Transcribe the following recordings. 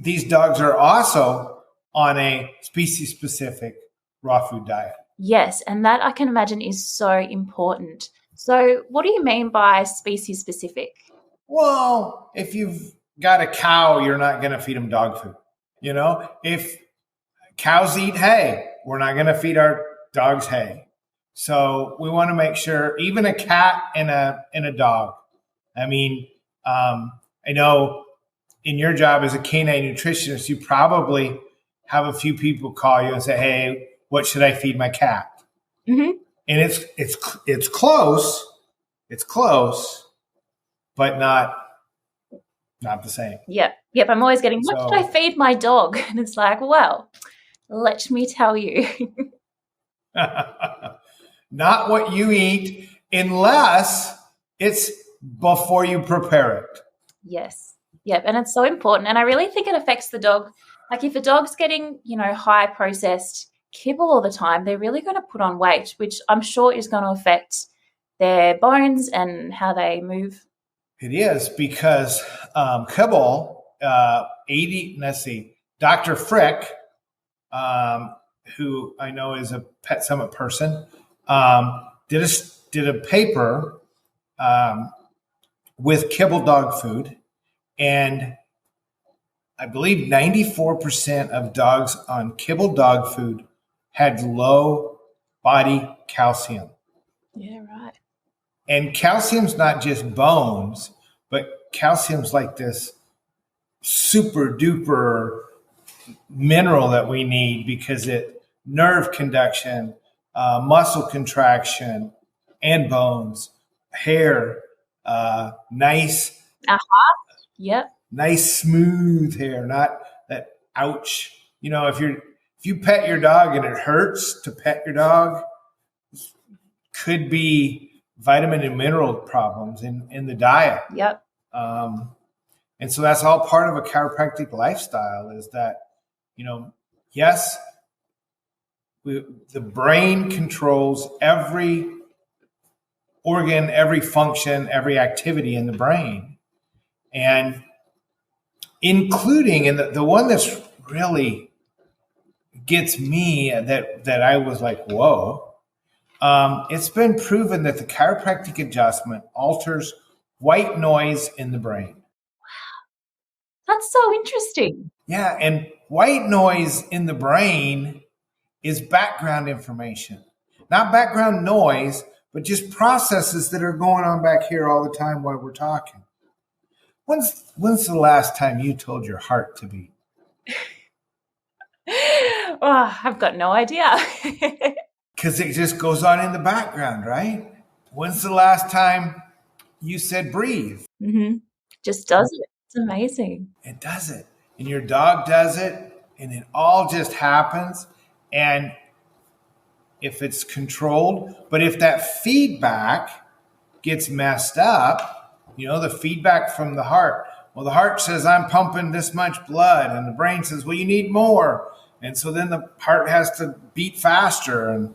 these dogs are also on a species-specific raw food diet. Yes, and that I can imagine is so important. So what do you mean by species-specific? Well, if you've got a cow, you're not going to feed them dog food. If cows eat hay, we're not going to feed our dogs hay. So we want to make sure, even a cat and a dog. I mean, I know in your job as a canine nutritionist, you probably have a few people call you and say, "Hey, what should I feed my cat?" Mm-hmm. And it's close, but not the same. Yep. I'm always getting, what should I feed my dog? And it's like, well, let me tell you. Not what you eat, unless it's before you prepare it. Yes. Yep. And it's so important. And I really think it affects the dog. Like if a dog's getting, high processed kibble all the time, they're really going to put on weight, which I'm sure is going to affect their bones and how they move. It is, because kibble, Dr. Frick, who I know is a Pet Summit person, did a paper with kibble dog food, and I believe 94% of dogs on kibble dog food had low body calcium. Yeah, right. And calcium's not just bones, but calcium's like this super duper mineral that we need, because it nerve conduction, muscle contraction, and bones, hair, nice. Yep. Nice smooth hair, not that ouch. If you pet your dog and it hurts to pet your dog, could be vitamin and mineral problems in the diet. Yep. And so that's all part of a chiropractic lifestyle, is that, yes, the brain controls every organ, every function, every activity in the brain. And including, and the one that's really gets me, that I was like, whoa, it's been proven that the chiropractic adjustment alters white noise in the brain. Wow. That's so interesting. Yeah, and white noise in the brain is background information. Not background noise, but just processes that are going on back here all the time while we're talking. When's the last time you told your heart to beat? Oh, I've got no idea. Because it just goes on in the background, right? When's the last time you said breathe? Mm-hmm. Just does it. It's amazing. It does it. And your dog does it. And it all just happens. And if it's controlled, but if that feedback gets messed up, the feedback from the heart. Well, the heart says, I'm pumping this much blood. And the brain says, well, you need more. And so then the heart has to beat faster.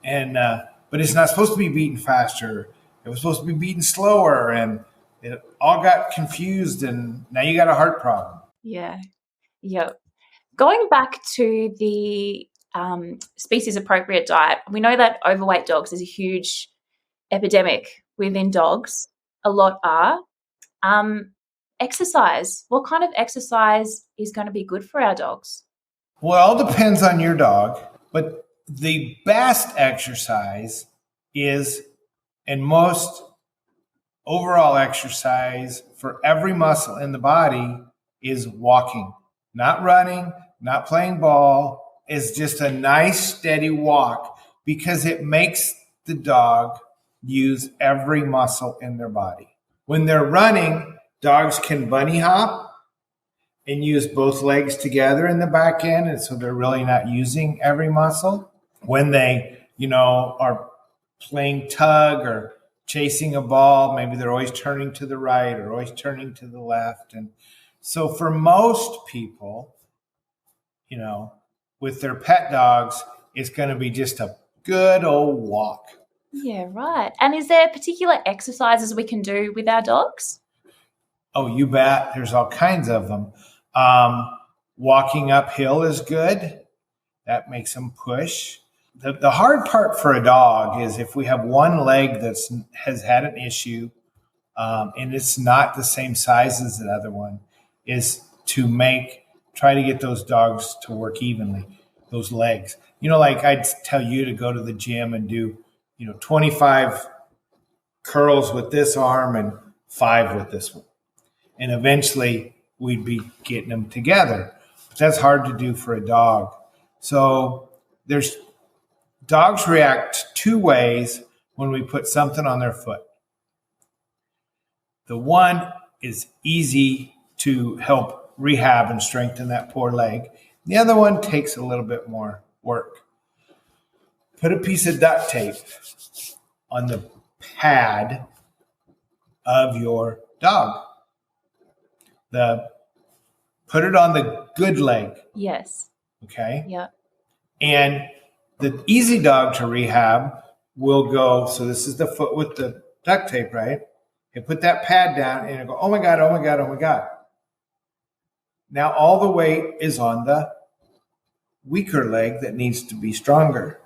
But it's not supposed to be beating faster. It was supposed to be beating slower. And it all got confused. And now you got a heart problem. Yeah. Yep. Going back to the species appropriate diet, we know that overweight dogs is a huge epidemic within dogs. A lot are. Exercise. What kind of exercise is going to be good for our dogs? Well, it all depends on your dog, but the best exercise is, and most overall exercise for every muscle in the body, is walking. Not running, not playing ball. It's just a nice steady walk, because it makes the dog use every muscle in their body. When they're running, dogs can bunny hop and use both legs together in the back end, and so they're really not using every muscle. When they, are playing tug or chasing a ball, maybe they're always turning to the right or always turning to the left. And so for most people, with their pet dogs, it's going to be just a good old walk. Yeah, right. And is there particular exercises we can do with our dogs? Oh, you bet. There's all kinds of them. Walking uphill is good. That makes them push. The hard part for a dog is if we have one leg that has had an issue, and it's not the same size as the other one, is to try to get those dogs to work evenly, those legs. Like I'd tell you to go to the gym and do, 25 curls with this arm and 5 with this one. And eventually we'd be getting them together. But that's hard to do for a dog. So dogs react 2 ways when we put something on their foot. The one is easy to help rehab and strengthen that poor leg. The other one takes a little bit more work. Put a piece of duct tape on the pad of your dog. Put it on the good leg. Yes. Okay? Yeah. And the easy dog to rehab will go, so this is the foot with the duct tape, right? You put that pad down and you go, oh my God, oh my God, oh my God. Now all the weight is on the weaker leg that needs to be stronger.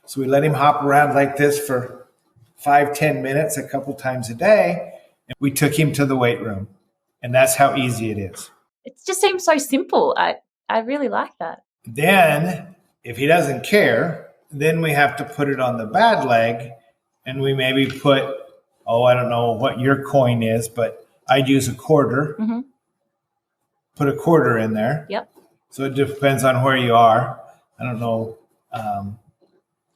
So we let him hop around like this for 5-10 minutes a couple times a day. And we took him to the weight room. And that's how easy it is. It just seems so simple. I really like that. Then, if he doesn't care, then we have to put it on the bad leg. And we maybe put, I don't know what your coin is, but I'd use a quarter. Mm-hmm. Put a quarter in there. Yep. So it depends on where you are. I don't know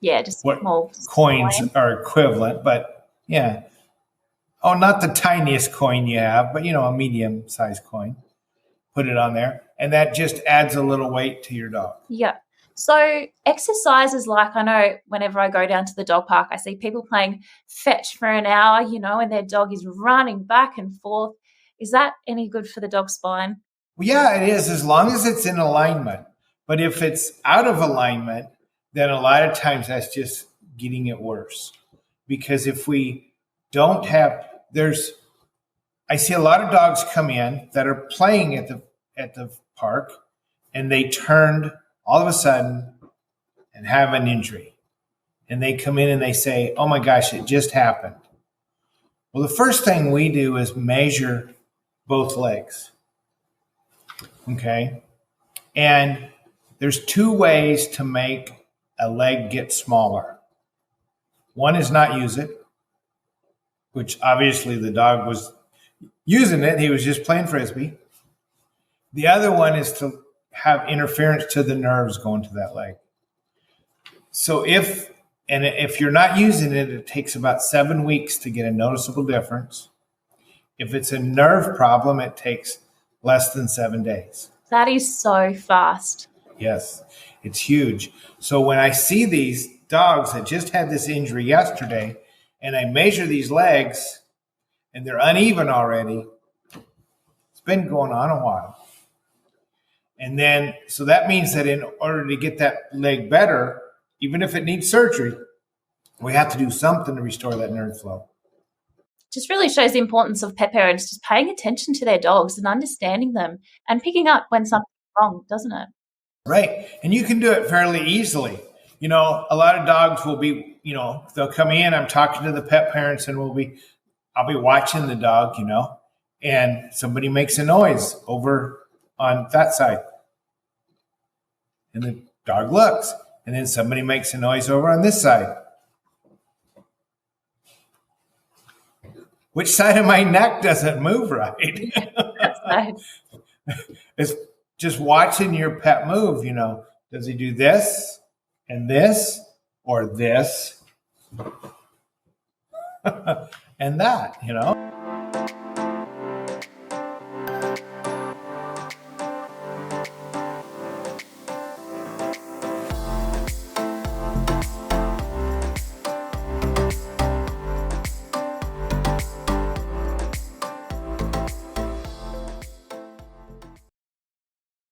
just what small coins coin. are equivalent, but yeah. Oh, not the tiniest coin you have, but a medium-sized coin. Put it on there, and that just adds a little weight to your dog. Yeah. So exercises like, I know whenever I go down to the dog park, I see people playing fetch for an hour, and their dog is running back and forth. Is that any good for the dog's spine? Well, yeah, it is, as long as it's in alignment. But if it's out of alignment, then a lot of times that's just getting it worse. Because if we don't have, I see a lot of dogs come in that are playing at the park, and they turned all of a sudden and have an injury. And they come in and they say, oh my gosh, it just happened. Well, the first thing we do is measure both legs. Okay? And there's 2 ways to make a leg get smaller. One is not use it, which obviously the dog was using it. He was just playing Frisbee. The other one is to have interference to the nerves going to that leg. So if you're not using it, it takes about 7 weeks to get a noticeable difference. If it's a nerve problem, it takes less than 7 days. That is so fast. Yes, it's huge. So when I see these dogs that just had this injury yesterday, and I measure these legs, and they're uneven already, it's been going on a while. And then, so that means that in order to get that leg better, even if it needs surgery, we have to do something to restore that nerve flow. Just really shows the importance of pet parents just paying attention to their dogs and understanding them and picking up when something's wrong, doesn't it? Right. And you can do it fairly easily. A lot of dogs will be, they'll come in, I'm talking to the pet parents, and I'll be watching the dog, and somebody makes a noise over on that side. And the dog looks, and then somebody makes a noise over on this side. Which side of my neck doesn't move right? That's nice. It's just watching your pet move, Does he do this and this or this and that,